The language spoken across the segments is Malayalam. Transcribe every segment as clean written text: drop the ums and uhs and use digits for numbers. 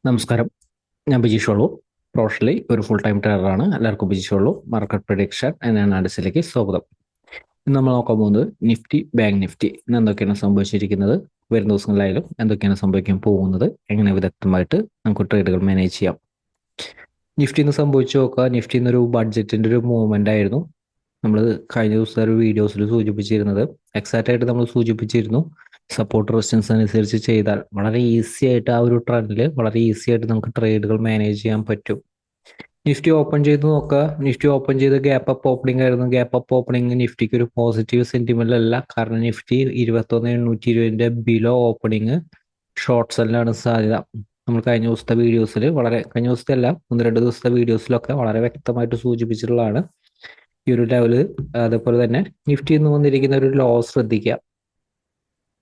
നമസ്കാരം. ഞാൻ ബിജീഷ് പ്രൊഫഷണലി ഒരു ഫുൾ ടൈം ട്രേഡറാണ്. എല്ലാവർക്കും ബിജീഷ് മാർക്കറ്റ് പ്രഡിക്ഷൻ ആൻഡ് അനാലിസിസിലേക്ക് സ്വാഗതം. ഇന്ന് നമ്മൾ നോക്കാൻ പോകുന്നത് നിഫ്റ്റി, ബാങ്ക് നിഫ്റ്റി ഇന്ന് എന്തൊക്കെയാണ് സംഭവിച്ചിരിക്കുന്നത്, വരും ദിവസങ്ങളിലായാലും എന്തൊക്കെയാണ് സംഭവിക്കാൻ പോകുന്നത്, എങ്ങനെ വിദഗ്ധമായിട്ട് നമുക്ക് ട്രേഡുകൾ മാനേജ് ചെയ്യാം. നിഫ്റ്റി ഇന്ന് സംഭവിച്ചു നോക്കുക. നിഫ്റ്റി ഇന്നൊരു ബഡ്ജറ്റിൻ്റെ ഒരു മൂവ്മെൻ്റ് ആയിരുന്നു. നമ്മൾ കഴിഞ്ഞ ദിവസത്തെ ഒരു വീഡിയോസിൽ സൂചിപ്പിച്ചിരുന്നത്, എക്സാക്റ്റ് ആയിട്ട് നമ്മൾ സൂചിപ്പിച്ചിരുന്നു, സപ്പോർട്ട് റെസിസ്റ്റൻസ് അനുസരിച്ച് ചെയ്താൽ വളരെ ഈസി ആയിട്ട് ആ ഒരു ട്രെൻഡിൽ വളരെ ഈസി ആയിട്ട് നമുക്ക് ട്രേഡുകൾ മാനേജ് ചെയ്യാൻ പറ്റും. നിഫ്റ്റി ഓപ്പൺ ചെയ്ത് നോക്കുക. നിഫ്റ്റി ഓപ്പൺ ചെയ്ത് ഗ്യാപ്പ് അപ്പ് ഓപ്പണിംഗ് ആയിരുന്നു. ഗ്യാപ്പ് അപ്പ് ഓപ്പണിംഗ് നിഫ്റ്റിക്ക് ഒരു പോസിറ്റീവ് സെന്റിമെന്റ് അല്ല. കാരണം നിഫ്റ്റി 21,820 ബിലോ ഓപ്പണിംഗ് ഷോർട്ട് സെല്ലിനാണ് സാധ്യത. നമ്മൾ കഴിഞ്ഞ ദിവസത്തെ വീഡിയോസിൽ കഴിഞ്ഞ ദിവസത്തെ അല്ല, 1-2 ദിവസത്തെ വീഡിയോസിലൊക്കെ വളരെ വ്യക്തമായിട്ട് സൂചിപ്പിച്ചിട്ടുള്ളതാണ് ഈ ഒരു ലെവല്. അതേപോലെ തന്നെ നിഫ്റ്റി എന്ന് വന്നിരിക്കുന്ന ഒരു ലോ ശ്രദ്ധിക്കുക.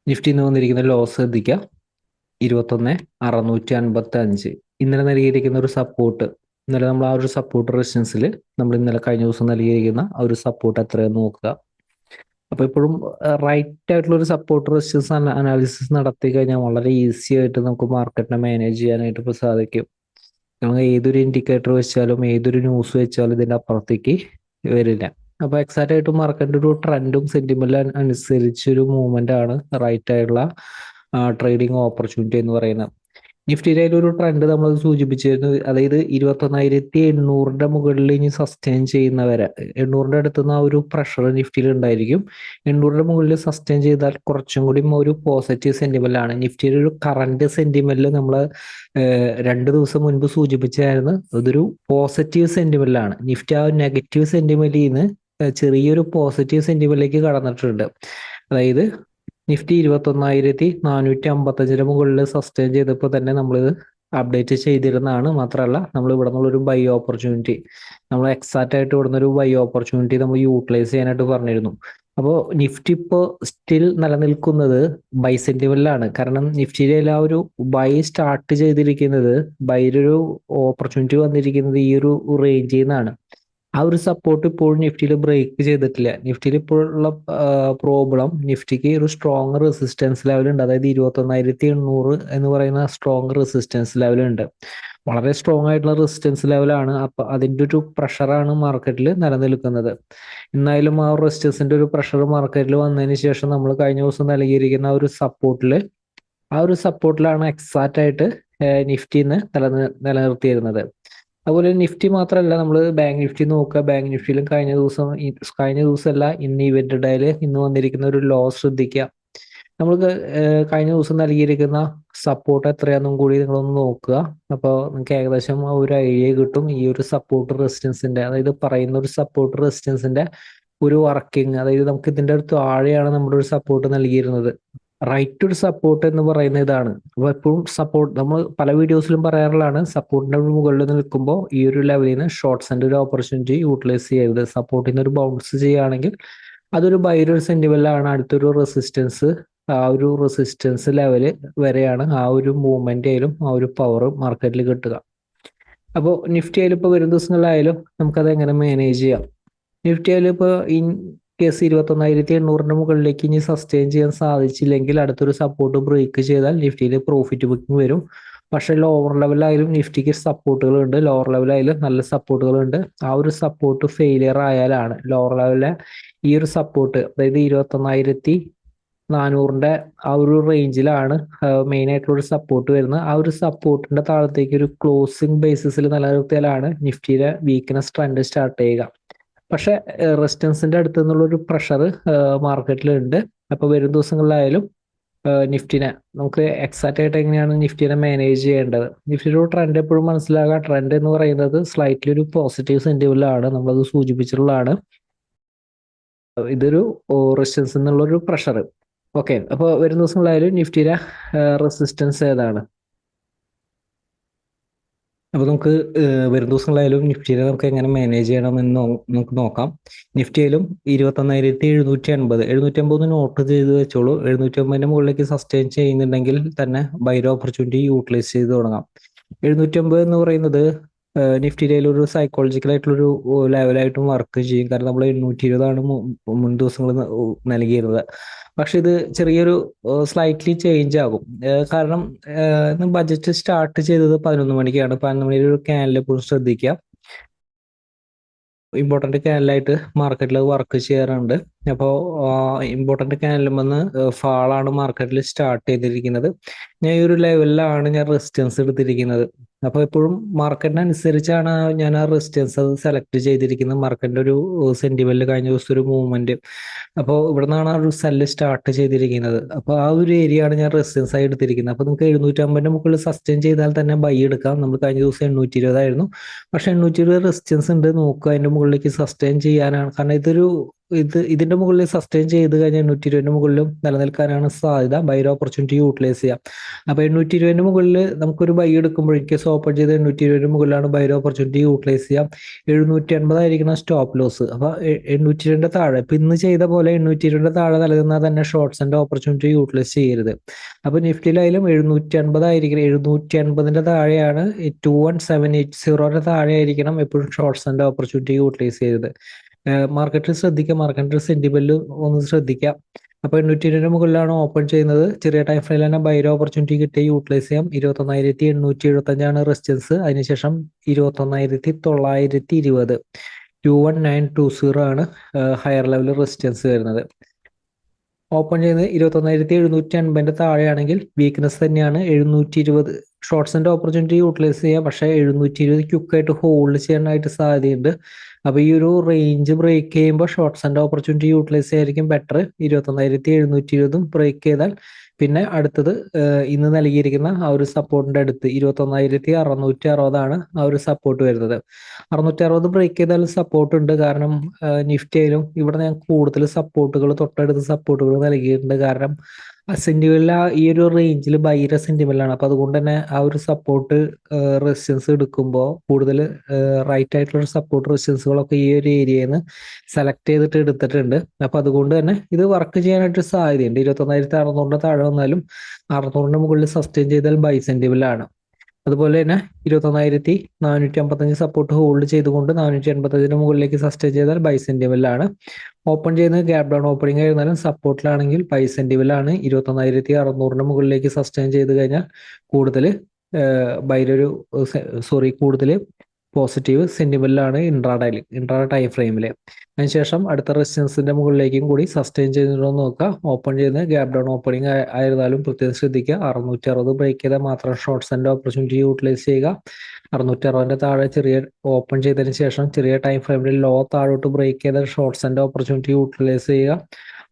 21,655. ഇന്നലെ നൽകിയിരിക്കുന്ന ഒരു സപ്പോർട്ട്, ഇന്നലെ നമ്മൾ ആ ഒരു സപ്പോർട്ട് റെസിസ്റ്റൻസിൽ നമ്മൾ ഇന്നലെ കഴിഞ്ഞ ദിവസം നൽകിയിരിക്കുന്ന ആ ഒരു സപ്പോർട്ട് എത്രയെന്ന് നോക്കുക. അപ്പോൾ ഇപ്പോഴും റൈറ്റ് ആയിട്ടുള്ള ഒരു സപ്പോർട്ട് റെസിസ്റ്റൻസ് അനാലിസിസ് നടത്തി കഴിഞ്ഞാൽ വളരെ ഈസി ആയിട്ട് നമുക്ക് മാർക്കറ്റിനെ മാനേജ് ചെയ്യാനായിട്ട് ഇപ്പോൾ സാധിക്കും. നമ്മൾ ഏതൊരു ഇൻഡിക്കേറ്റർ വെച്ചാലും ഏതൊരു ന്യൂസ് വെച്ചാലും ഇതിൻ്റെ അപ്പുറത്തേക്ക് വരില്ല. അപ്പോൾ എക്സാക്റ്റ് ആയിട്ട് മാർക്കറ്റിന്റെ ഒരു ട്രെൻഡും സെന്റിമെന്റും അനുസരിച്ചൊരു മൂവ്മെന്റ് ആണ് റൈറ്റ് ആയിട്ടുള്ള ട്രേഡിംഗ് ഓപ്പർച്യൂണിറ്റി എന്ന് പറയുന്നത്. നിഫ്റ്റിയുടെ ഒരു ട്രെൻഡ് നമ്മൾ സൂചിപ്പിച്ചിരുന്നു. അതായത് 21,800 മുകളിൽ ഇനി സസ്റ്റെയിൻ ചെയ്യുന്നവരെ, 800 അടുത്തുനിന്ന് ആ ഒരു പ്രഷർ നിഫ്റ്റിയിൽ ഉണ്ടായിരിക്കും. 800 മുകളിൽ സസ്റ്റെയിൻ ചെയ്താൽ കുറച്ചും കൂടി ഒരു പോസിറ്റീവ് സെന്റിമെന്റ് ആണ്. നിഫ്റ്റിയുടെ ഒരു കറന്റ് സെന്റിമെന്റിൽ നമ്മൾ 2 ദിവസം മുൻപ് സൂചിപ്പിച്ചായിരുന്നു, ഇതൊരു പോസിറ്റീവ് സെന്റിമെന്റ് ആണ്. നിഫ്റ്റി ആ നെഗറ്റീവ് സെന്റിമെന്റിൽ നിന്ന് ചെറിയൊരു പോസിറ്റീവ് സെന്റിമെന്റിലേക്ക് കടന്നിട്ടുണ്ട്. അതായത് നിഫ്റ്റി 21,455 മുകളിൽ സസ്റ്റെയിൻ ചെയ്തപ്പോൾ തന്നെ നമ്മളിത് അപ്ഡേറ്റ് ചെയ്തിരുന്നതാണ്. മാത്രമല്ല, നമ്മൾ ഇവിടെ നിന്നുള്ളൊരു ബൈ ഓപ്പർച്യൂണിറ്റി, നമ്മൾ എക്സാക്റ്റ് ആയിട്ട് ഇവിടെ നിന്നൊരു ബൈ ഓപ്പർച്യൂണിറ്റി നമ്മൾ യൂട്ടിലൈസ് ചെയ്യാനായിട്ട് പറഞ്ഞിരുന്നു. അപ്പോൾ നിഫ്റ്റി ഇപ്പോൾ സ്റ്റിൽ നിലനിൽക്കുന്നത് ബൈ സെന്റിമെന്റിലാണ്. കാരണം നിഫ്റ്റിയിലെ ആ ഒരു ബൈ സ്റ്റാർട്ട് ചെയ്തിരിക്കുന്നത്, ബൈയുടെ ഒരു ഓപ്പർച്യൂണിറ്റി വന്നിരിക്കുന്നത് ഈ ഒരു റേഞ്ചിൽ നിന്നാണ്. ആ ഒരു സപ്പോർട്ട് ഇപ്പോഴും നിഫ്റ്റിയിൽ ബ്രേക്ക് ചെയ്തിട്ടില്ല. നിഫ്റ്റിയിൽ ഇപ്പോഴുള്ള പ്രോബ്ലം, നിഫ്റ്റിക്ക് ഒരു സ്ട്രോങ് റെസിസ്റ്റൻസ് ലെവൽ ഉണ്ട്. അതായത് 21,800 എന്ന് പറയുന്ന സ്ട്രോങ് റെസിസ്റ്റൻസ് ലെവൽ ഉണ്ട്. വളരെ സ്ട്രോങ് ആയിട്ടുള്ള റെസിസ്റ്റൻസ് ലെവലാണ്. അപ്പൊ അതിന്റെ ഒരു പ്രഷറാണ് മാർക്കറ്റിൽ നിലനിൽക്കുന്നത്. എന്നാലും ആ റെസിസ്റ്റൻസിന്റെ ഒരു പ്രഷർ മാർക്കറ്റിൽ വന്നതിന് ശേഷം നമ്മൾ കഴിഞ്ഞ ദിവസം നൽകിയിരിക്കുന്ന ആ ഒരു സപ്പോർട്ടിലാണ് എക്സാക്റ്റ് ആയിട്ട് നിഫ്റ്റിന്ന് നിലനിർത്തിയിരുന്നത്. അതുപോലെ നിഫ്റ്റി മാത്രമല്ല, നമ്മൾ ബാങ്ക് നിഫ്റ്റി നോക്കുക. ബാങ്ക് നിഫ്റ്റിയിലും കഴിഞ്ഞ ദിവസമല്ല, ഇന്ന് ഇവന്റ് ഡേയിൽ ഇന്ന് വന്നിരിക്കുന്ന ഒരു ലോ ശ്രദ്ധിക്കുക. നമ്മൾക്ക് കഴിഞ്ഞ ദിവസം നൽകിയിരിക്കുന്ന സപ്പോർട്ട് എത്രയാണെന്നും കൂടി നിങ്ങളൊന്ന് നോക്കുക. അപ്പോൾ നിങ്ങൾക്ക് ഏകദേശം ഒരു ഐഡിയ കിട്ടും ഈ ഒരു സപ്പോർട്ട് റെസിസ്റ്റൻസിന്റെ, അതായത് പറയുന്ന ഒരു സപ്പോർട്ട് റെസിസ്റ്റൻസിന്റെ ഒരു വർക്കിംഗ്. അതായത് നമുക്ക് ഇതിന്റെ അടുത്ത് താഴെയാണ് നമ്മുടെ ഒരു സപ്പോർട്ട് നൽകിയിരുന്നത്. റൈറ്റ് ഒരു സപ്പോർട്ട് എന്ന് പറയുന്ന ഇതാണ്. അപ്പൊ എപ്പോഴും സപ്പോർട്ട് നമ്മൾ പല വീഡിയോസിലും പറയാറുള്ളതാണ്, സപ്പോർട്ടിന്റെ മുകളിൽ നിൽക്കുമ്പോൾ ഈ ഒരു ലെവലിൽ നിന്ന് ഷോർട്ട്സിന്റെ ഒരു ഓപ്പർച്യൂണിറ്റി യൂട്ടിലൈസ് ചെയ്യരുത്. സപ്പോർട്ടിൽ നിന്ന് ഒരു ബൗൺസ് ചെയ്യുകയാണെങ്കിൽ അതൊരു ബൈയുടെ ഒരു സെന്റിമെന്റിലാണ്. അടുത്തൊരു റെസിസ്റ്റൻസ്, ആ ഒരു റെസിസ്റ്റൻസ് ലെവല് വരെയാണ് ആ ഒരു മൂവ്മെന്റ് ആയാലും ആ ഒരു പവർ മാർക്കറ്റിൽ കിട്ടുക. അപ്പോൾ നിഫ്റ്റി ആയാലും ഇപ്പോൾ വരും ദിവസങ്ങളിലായാലും നമുക്കത് എങ്ങനെ മാനേജ് ചെയ്യാം. നിഫ്റ്റി ആയാലും ഇപ്പോൾ കേസ് 21,800 മുകളിലേക്ക് ഇനി സസ്റ്റെയിൻ ചെയ്യാൻ സാധിച്ചില്ലെങ്കിൽ അടുത്തൊരു സപ്പോർട്ട് ബ്രേക്ക് ചെയ്താൽ നിഫ്റ്റിയിൽ പ്രോഫിറ്റ് ബുക്കിംഗ് വരും. പക്ഷേ ലോവർ ലെവലായാലും നിഫ്റ്റിക്ക് സപ്പോർട്ടുകളുണ്ട്, ലോവർ ലെവലായാലും നല്ല സപ്പോർട്ടുകളുണ്ട്. ആ ഒരു സപ്പോർട്ട് ഫെയിലിയർ ആയാലാണ് ലോവർ ലെവലിലെ ഈ ഒരു സപ്പോർട്ട്, അതായത് 21,400 ആ ഒരു റേഞ്ചിലാണ് മെയിൻ ആയിട്ടുള്ള ഒരു സപ്പോർട്ട് വരുന്നത്. ആ ഒരു സപ്പോർട്ടിന്റെ താഴത്തേക്ക് ഒരു ക്ലോസിംഗ് ബേസിസിൽ നിലനിർത്തിയാലാണ് നിഫ്റ്റിയുടെ വീക്ക്നെസ് ട്രെൻഡ് സ്റ്റാർട്ട് ചെയ്യുക. പക്ഷെ റെസിസ്റ്റൻസിന്റെ അടുത്ത് നിന്നുള്ള ഒരു പ്രഷർ മാർക്കറ്റിലുണ്ട്. അപ്പൊ വരും ദിവസങ്ങളിലായാലും നിഫ്റ്റിനെ നമുക്ക് എക്സാക്റ്റ് ആയിട്ട് എങ്ങനെയാണ് നിഫ്റ്റിനെ മാനേജ് ചെയ്യേണ്ടത്. നിഫ്റ്റിയുടെ ഒരു ട്രെൻഡ് എപ്പോഴും മനസ്സിലാക്കുക. ട്രെൻഡ് എന്ന് പറയുന്നത് സ്ലൈറ്റ്ലി ഒരു പോസിറ്റീവ് സെന്റിമെന്റിലാണ്, നമ്മളത് സൂചിപ്പിച്ചിട്ടുള്ളതാണ്. ഇതൊരു റെസിസ്റ്റൻസ് എന്നുള്ള ഒരു പ്രഷർ. ഓക്കെ, അപ്പോൾ വരും ദിവസങ്ങളിലായാലും നിഫ്റ്റിയുടെ റെസിസ്റ്റൻസ് ഏതാണ്? അപ്പോൾ നമുക്ക് വരും ദിവസങ്ങളായാലും നിഫ്റ്റിയെ നമുക്ക് എങ്ങനെ മാനേജ് ചെയ്യണമെന്ന് നമുക്ക് നോക്കാം. നിഫ്റ്റിയിലും 21,750 നോട്ട് ചെയ്ത് വെച്ചോളൂ. 750 മുകളിലേക്ക് സസ്റ്റെയിൻ ചെയ്യുന്നുണ്ടെങ്കിൽ തന്നെ ബൈ ഓപ്പർച്യൂണിറ്റി യൂട്ടിലൈസ് ചെയ്ത് തുടങ്ങാം. 750 എന്ന് പറയുന്നത് നിഫ്റ്റിയിലെ ഒരു സൈക്കോളജിക്കൽ ആയിട്ടുള്ളൊരു ലെവലായിട്ടും വർക്ക് ചെയ്യും. കാരണം നമ്മൾ 820 മുൻ ദിവസങ്ങൾ നൽകിയിരുന്നത്. പക്ഷെ ഇത് ചെറിയൊരു സ്ലൈറ്റ്ലി ചേഞ്ച് ആകും. കാരണം ബഡ്ജറ്റ് സ്റ്റാർട്ട് ചെയ്തത് 11 മണിക്കാണ്. 11 മണിയിൽ ഒരു ക്യാനൽ എപ്പോഴും ശ്രദ്ധിക്കുക. ഇമ്പോർട്ടന്റ് ക്യാനലായിട്ട് മാർക്കറ്റിൽ വർക്ക് ചെയ്യാറുണ്ട്. അപ്പോൾ ഇമ്പോർട്ടന്റ് ക്യാനലിൽ വന്ന് ഫാളാണ് മാർക്കറ്റിൽ സ്റ്റാർട്ട് ചെയ്തിരിക്കുന്നത്. ഞാൻ ഈ ഒരു ലെവലിലാണ് ഞാൻ റെസിസ്റ്റൻസ് എടുത്തിരിക്കുന്നത്. അപ്പോൾ എപ്പോഴും മാർക്കറ്റിനനുസരിച്ചാണ് ഞാൻ ആ റെസിസ്റ്റൻസ് അത് സെലക്ട് ചെയ്തിരിക്കുന്നത്. മാർക്കറ്റിന്റെ ഒരു സെന്റിമെന്റ് കഴിഞ്ഞ ദിവസം ഒരു മൂവ്മെന്റ്, അപ്പോൾ ഇവിടെ നിന്നാണ് ആ ഒരു സെല്ല് സ്റ്റാർട്ട് ചെയ്തിരിക്കുന്നത്. അപ്പോൾ ആ ഒരു ഏരിയ ആണ് ഞാൻ റെസിസ്റ്റൻസ് ആയി എടുത്തിരിക്കുന്നത്. അപ്പോൾ നിങ്ങൾക്ക് 750 മുകളിൽ സസ്റ്റെയിൻ ചെയ്താൽ തന്നെ ബൈ എടുക്കാം. നമ്മൾ കഴിഞ്ഞ ദിവസം 820 ആയിരുന്നു. പക്ഷെ 820 റെസിസ്റ്റൻസ് ഉണ്ട്, നോക്കുക അതിന്റെ മുകളിലേക്ക് സസ്റ്റെയിൻ ചെയ്യാനാണ്. കാരണം ഇതിന്റെ മുകളിൽ സസ്റ്റെയിൻ ചെയ്ത് കഴിഞ്ഞാൽ 820 മുകളിലും നിലനിൽക്കാനാണ് സാധ്യത. ബൈ ഓപ്പർച്യൂണിറ്റി യൂട്ടിലൈസ് ചെയ്യാം. അപ്പൊ 820 മുകളിൽ നമുക്കൊരു ബൈ എടുക്കുമ്പോൾ എനിക്ക് ഓപ്പൺ ചെയ്ത് 820 മുകളിലാണ് ബൈ ഓപ്പർച്യൂണിറ്റി യൂട്ടിലൈസ് ചെയ്യാം. 780 ആയിരിക്കണം സ്റ്റോപ്പ് ലോസ്. അപ്പൊ 820 താഴെ ഇപ്പൊ ഇന്ന് ചെയ്ത പോലെ 820 താഴെ നൽകുന്നാൽ തന്നെ ഷോർട്ട്സിന്റെ ഓപ്പർച്യൂണിറ്റി യൂട്ടിലൈസ് ചെയ്യരുത്. അപ്പൊ നിഫ്റ്റിയിലായാലും 750 ആയിരിക്കണം. 750 താഴെയാണ് 21780 താഴെ ആയിരിക്കണം എപ്പോഴും ഷോർട്ട്സിന്റെ ഓപ്പർച്യൂണിറ്റി യൂട്ടിലൈസ് ചെയ്തത്. മാർക്കറ്റിൽ ശ്രദ്ധിക്കുക, മാർക്കറ്റിൽ സെന്റിമെന്റ് ഒന്ന് ശ്രദ്ധിക്കാം. അപ്പൊ 820 മുകളിലാണ് ഓപ്പൺ ചെയ്യുന്നത്. ചെറിയ ടൈം ഫ്രെയിമിൽ തന്നെ ബൈ ഓപ്പർച്യൂണിറ്റി കിട്ടിയ യൂട്ടിലൈസ് ചെയ്യാം. 21,875 റെസിസ്റ്റൻസ്. അതിനുശേഷം 21,920 21920 ആണ് ഹയർ ലെവൽ റെസിസ്റ്റൻസ് വരുന്നത്. ഓപ്പൺ ചെയ്യുന്നത് 21,750 താഴെയാണെങ്കിൽ വീക്ക്നെസ് തന്നെയാണ്. 720 ഷോർട്ട്സിന്റെ ഓപ്പർച്യൂണിറ്റി യൂട്ടിലൈസ് ചെയ്യാം. പക്ഷേ 720 ക്യുക്കായിട്ട് ഹോൾഡ് ചെയ്യാനായിട്ട് സാധ്യതയുണ്ട്. അപ്പൊ ഈ ഒരു റേഞ്ച് ബ്രേക്ക് ചെയ്യുമ്പോൾ ഷോർട്ട്സിന്റെ ഓപ്പർച്യൂണിറ്റി യൂട്ടിലൈസ് ചെയ്യായിരിക്കും ബെറ്റർ. 21,720 ബ്രേക്ക് ചെയ്താൽ പിന്നെ അടുത്തത് ഇന്ന് നൽകിയിരിക്കുന്ന ആ ഒരു സപ്പോർട്ടിന്റെ അടുത്ത് 21,660 ആ ഒരു സപ്പോർട്ട് വരുന്നത്. 660 ബ്രേക്ക് ചെയ്താൽ സപ്പോർട്ട് ഉണ്ട്. കാരണം നിഫ്റ്റിയിലും ഇവിടെ ഞാൻ കൂടുതൽ സപ്പോർട്ടുകൾ തൊട്ടടുത്ത് സപ്പോർട്ടുകൾ നൽകിയിട്ടുണ്ട്. കാരണം സെന്റിമെന്റ് ഈ ഒരു റേഞ്ചിൽ ബൈര സെന്റിമെന്റാണ്. അപ്പൊ അതുകൊണ്ട് തന്നെ ആ ഒരു സപ്പോർട്ട് റെസിസ്റ്റൻസ് എടുക്കുമ്പോൾ കൂടുതൽ റൈറ്റ് ആയിട്ടുള്ള സപ്പോർട്ട് റെസിസ്റ്റൻസുകളൊക്കെ ഈ ഒരു ഏരിയയിൽ നിന്ന് സെലക്ട് ചെയ്തിട്ട് എടുത്തിട്ടുണ്ട്. അപ്പൊ അതുകൊണ്ട് തന്നെ ഇത് വർക്ക് ചെയ്യാനായിട്ട് സാധ്യതയുണ്ട്. 21,600 താഴെ വന്നാലും 600 മുകളിൽ സസ്റ്റെയിൻ ചെയ്താൽ ബൈ സെന്റിമെന്റ് ആണ്. അതുപോലെ തന്നെ 21,455 സപ്പോർട്ട് ഹോൾഡ് ചെയ്തുകൊണ്ട് 485 മുകളിലേക്ക് സസ്റ്റെയിൻ ചെയ്താൽ ബൈ സെന്റിമെന്റ് ആണ്. ഓപ്പൺ ചെയ്യുന്നത് ഗ്യാപ് ഡൗൺ ഓപ്പണിംഗ് ആയിരുന്നാലും സപ്പോർട്ടിലാണെങ്കിൽ ബൈ സെന്റിമെന്റ് ആണ്. 21,600 മുകളിലേക്ക് സസ്റ്റെയിൻ ചെയ്ത് കഴിഞ്ഞാൽ കൂടുതൽ കൂടുതൽ പോസിറ്റീവ് സെന്റിമെന്റിലാണ് ഇൻട്രാ ടൈം ഫ്രെയിമിൽ. അതിനുശേഷം അടുത്ത റെസിസ്റ്റൻസിന്റെ മുകളിലേക്കും കൂടി സസ്റ്റെയിൻ ചെയ്തിട്ടുണ്ടോ നോക്കുക. ഓപ്പൺ ചെയ്യുന്നത് ഗ്യാപ് ഡൗൺ ഓപ്പണിംഗ് ആയിരുന്നാലും പ്രത്യേകം ശ്രദ്ധിക്കുക. 660 ബ്രേക്ക് ചെയ്താൽ മാത്രം ഷോർട്ട്സിന്റെ ഓപ്പർച്യൂണിറ്റി യൂട്ടിലൈസ് ചെയ്യുക. 660 താഴെ ചെറിയ ഓപ്പൺ ചെയ്തതിന് ശേഷം ചെറിയ ടൈം ഫ്രെയിമിൽ ലോ താഴോട്ട് ബ്രേക്ക് ചെയ്താൽ ഷോർട്ട്സിന്റെ ഓപ്പർച്യൂണിറ്റി യൂട്ടിലൈസ് ചെയ്യുക.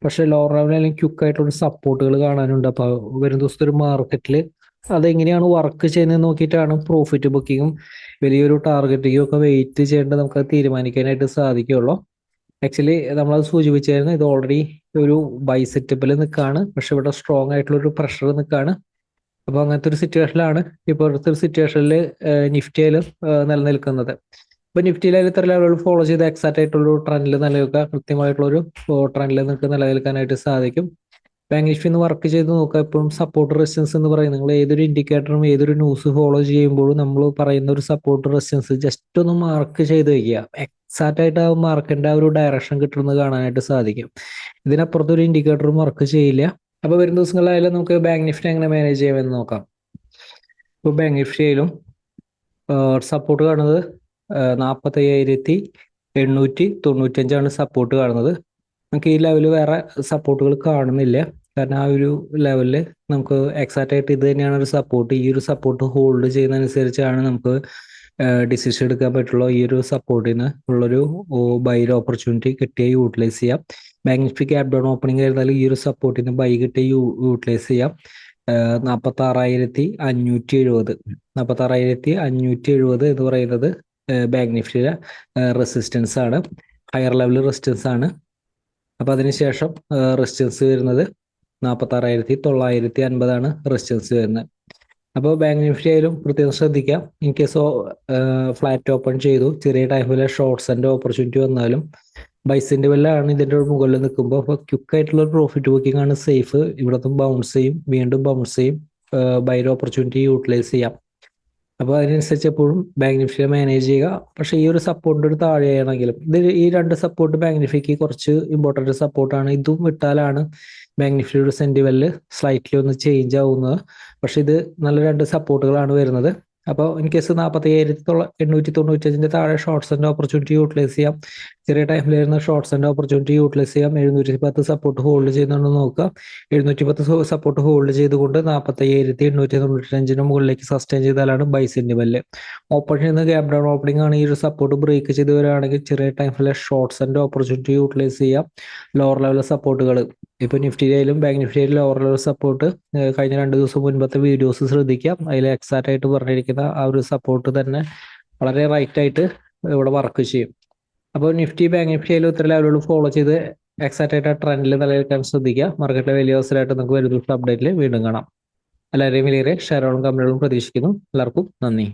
പക്ഷെ ലോവർ ലെവലിൽ അല്ലെങ്കിൽ ക്വിക്കായിട്ടുള്ള സപ്പോർട്ടുകൾ കാണാനുണ്ട്. അപ്പൊ വരും ദിവസത്തെ ഒരു മാർക്കറ്റിൽ അതെങ്ങനെയാണ് വർക്ക് ചെയ്യുന്നത് നോക്കിയിട്ടാണ് പ്രോഫിറ്റ് ബുക്കിങ്ങും വലിയൊരു ടാർഗറ്റിങ്ങും ഒക്കെ വെയിറ്റ് ചെയ്യേണ്ടത് നമുക്ക് തീരുമാനിക്കാനായിട്ട് സാധിക്കുള്ളൂ. ആക്ച്വലി നമ്മളത് സൂചിപ്പിച്ചായിരുന്നു, ഇത് ഓൾറെഡി ഒരു ബൈ സെറ്റപ്പിൽ നിൽക്കുകയാണ്. പക്ഷെ ഇവിടെ സ്ട്രോങ് ആയിട്ടുള്ള ഒരു പ്രഷർ നിൽക്കുകയാണ്. അപ്പൊ അങ്ങനത്തെ ഒരു സിറ്റുവേഷനിലാണ് ഇപ്പോഴത്തെ ഒരു സിറ്റുവേഷനിൽ നിഫ്റ്റിയിലും നിലനിൽക്കുന്നത്. ഇപ്പൊ നിഫ്റ്റിയിലായാലും ഇത്ര ലെവലുകൾ ഫോളോ ചെയ്ത് എക്സാക്ട് ആയിട്ടുള്ള ട്രെൻഡിൽ നിലനിൽക്കുക, കൃത്യമായിട്ടുള്ള ഒരു ട്രെൻഡിൽ നിങ്ങൾക്ക് നിലനിൽക്കാനായിട്ട് സാധിക്കും. ബാങ്ക് നിഫ്റ്റി ഒന്ന് വർക്ക് ചെയ്ത് നോക്കുക. എപ്പോഴും സപ്പോർട്ട് റെസിസ്റ്റൻസ് എന്ന് പറയും. നിങ്ങൾ ഏതൊരു ഇൻഡിക്കേറ്ററും ഏതൊരു ന്യൂസ് ഫോളോ ചെയ്യുമ്പോഴും നമ്മൾ പറയുന്ന ഒരു സപ്പോർട്ട് റെസിസ്റ്റൻസ് ജസ്റ്റ് ഒന്ന് മാർക്ക് ചെയ്ത് വയ്ക്കുക. എക്സാക്റ്റ് ആയിട്ട് ആ മാർക്കിന്റെ ആ ഒരു ഡയറക്ഷൻ കിട്ടുന്നത് കാണാനായിട്ട് സാധിക്കും. ഇതിനപ്പുറത്ത് ഒരു ഇൻഡിക്കേറ്ററും വർക്ക് ചെയ്യില്ല. അപ്പൊ വരും ദിവസങ്ങളിലായാലും നമുക്ക് ബാങ്ക് നിഫ്റ്റി എങ്ങനെ മാനേജ് ചെയ്യാമെന്ന് നോക്കാം. ഇപ്പോൾ ബാങ്ക് നിഫ്റ്റിയിലും സപ്പോർട്ട് കാണുന്നത് 45,895 സപ്പോർട്ട് കാണുന്നത്. നമുക്ക് ഈ ലെവല് വേറെ സപ്പോർട്ടുകൾ കാണുന്നില്ല. കാരണം ആ ഒരു ലെവലിൽ നമുക്ക് എക്സാക്റ്റ് ആയിട്ട് ഇത് തന്നെയാണ് ഒരു സപ്പോർട്ട്. ഈ ഒരു സപ്പോർട്ട് ഹോൾഡ് ചെയ്യുന്നതനുസരിച്ചാണ് നമുക്ക് ഡിസിഷൻ എടുക്കാൻ പറ്റുള്ളൂ. ഈ ഒരു സപ്പോർട്ടിൽ നിന്ന് ഉള്ളൊരു ബൈ ഓപ്പർച്യൂണിറ്റി കിട്ടിയ യൂട്ടിലൈസ് ചെയ്യാം. Bank Nifty gap down opening ആയിരുന്നാലും ഈ ഒരു സപ്പോർട്ടിന് ബൈ കിട്ടിയ യൂട്ടിലൈസ് ചെയ്യാം. 46,570 46,570 എന്ന് പറയുന്നത് ബാങ്ക് നിഫ്റ്റിയിലെ റെസിസ്റ്റൻസ് ആണ്, ഹയർ ലെവൽ റെസിസ്റ്റൻസ് ആണ്. അപ്പൊ അതിനുശേഷം റെസിസ്റ്റൻസ് വരുന്നത് 46,950 ആണ് റെസിസ്റ്റൻസ് വരുന്നത്. അപ്പോൾ ബാങ്ക് നിഫ്റ്റി ആയാലും പ്രത്യേകം ശ്രദ്ധിക്കാം. ഇൻ കേസ് ഫ്ലാറ്റ് ഓപ്പൺ ചെയ്തു, ചെറിയ ടൈമിലെ ഷോർട്ട്സിന്റെ ഓപ്പർച്യൂണിറ്റി വന്നാലും ബൈസിന്റെ വെല്ലാണ് ഇതിന്റെ മുകളിൽ നിൽക്കുമ്പോൾ അപ്പോൾ ക്വിക്കായിട്ടുള്ള പ്രോഫിറ്റ് ബുക്കിംഗ് ആണ് സേഫ്. ഇവിടത്തും ബൗൺസ് ചെയ്യും, വീണ്ടും ബൗൺസ് ചെയ്യും, ബൈ ഓപ്പർച്യൂണിറ്റി യൂട്ടിലൈസ് ചെയ്യാം. അപ്പോൾ അതിനനുസരിച്ച് എപ്പോഴും ബാങ്ക് നിഫ്റ്റിയെ മാനേജ് ചെയ്യുക. പക്ഷേ ഈ ഒരു സപ്പോർട്ടിൻ്റെ ഒരു താഴെയാണെങ്കിലും ഈ രണ്ട് സപ്പോർട്ട് ബാങ്ക് നിഫ്റ്റിക്ക് കുറച്ച് ഇമ്പോർട്ടൻ്റ് സപ്പോർട്ടാണ്. ഇതും വിട്ടാലാണ് ബാങ്ക് നിഫ്റ്റിയുടെ സെൻറ്റിമെൻറ്റിൽ സ്ലൈറ്റ്ലി ഒന്ന് ചേഞ്ച് ആവുന്നത്. പക്ഷേ ഇത് നല്ല രണ്ട് സപ്പോർട്ടുകളാണ് വരുന്നത്. അപ്പോൾ ഇൻ കേസ് 45,895 താഴെ ഷോർട്ട്സ് ആൻഡ് ഓപ്പർച്യൂണിറ്റി യൂട്ടിലൈസ് ചെയ്യാം. ചെറിയ ടൈമിൽ വരുന്ന ഷോർട്ട്സ് ആൻഡ് ഓപ്പർച്യൂണിറ്റി യൂട്ടിലൈസ് ചെയ്യാം. 710 സപ്പോർട്ട് ഹോൾഡ് ചെയ്യുന്നുണ്ടെന്ന് നോക്കുക. 710 സപ്പോർട്ട് ഹോൾഡ് ചെയ്തുകൊണ്ട് 45,895 മുകളിലേക്ക് സസ്റ്റെയിൻ ചെയ്താലാണ് ബൈ സെന്റിമെന്റ്. ഓപ്പൺ ചെയ്യുന്ന ഗ്യാപ് ഡൗൺ ഓപ്പണിംഗ് ആണ്. ഈ ഒരു സപ്പോർട്ട് ബ്രേക്ക് ചെയ്ത് വരികയാണെങ്കിൽ ചെറിയ ടൈമിലെ ഷോർട്ട്സ് ആൻഡ് ഓപ്പർച്യൂണിറ്റി യൂട്ടിലൈസ് ചെയ്യാം. ലോവർ ലെവൽ സപ്പോർട്ടുകൾ ഇപ്പോൾ നിഫ്റ്റിയിലും ബാങ്ക് നിഫ്റ്റിയിലും ലോവർ ലെവൽ സപ്പോർട്ട് കഴിഞ്ഞ 2 ദിവസം മുൻപത്തെ വീഡിയോസ് ശ്രദ്ധിക്കാം. അതിൽ എക്സാക്റ്റ് ആയിട്ട് പറഞ്ഞിരിക്കുന്ന ആ ഒരു സപ്പോർട്ട് തന്നെ വളരെ റൈറ്റ് ആയിട്ട് ഇവിടെ വർക്ക് ചെയ്യും. അപ്പോൾ നിഫ്റ്റി ബാങ്ക് നിഫ്റ്റി ആയാലും ഇത്ര ലെവലുകൾ ഫോളോ ചെയ്ത് എക്സാക്റ്റ് ആയിട്ട് ആ ട്രെൻഡിൽ നിലനിൽക്കാൻ ശ്രദ്ധിക്കുക. മാർക്കറ്റിലെ വലിയ അവസരമായിട്ട് നമുക്ക് വരുന്ന അപ്ഡേറ്റിൽ വീണ്ടും കാണാം. എല്ലാവരെയും വലിയ ഷെയറുകളും കമ്പനികളും പ്രതീക്ഷിക്കുന്നു. എല്ലാവർക്കും നന്ദി.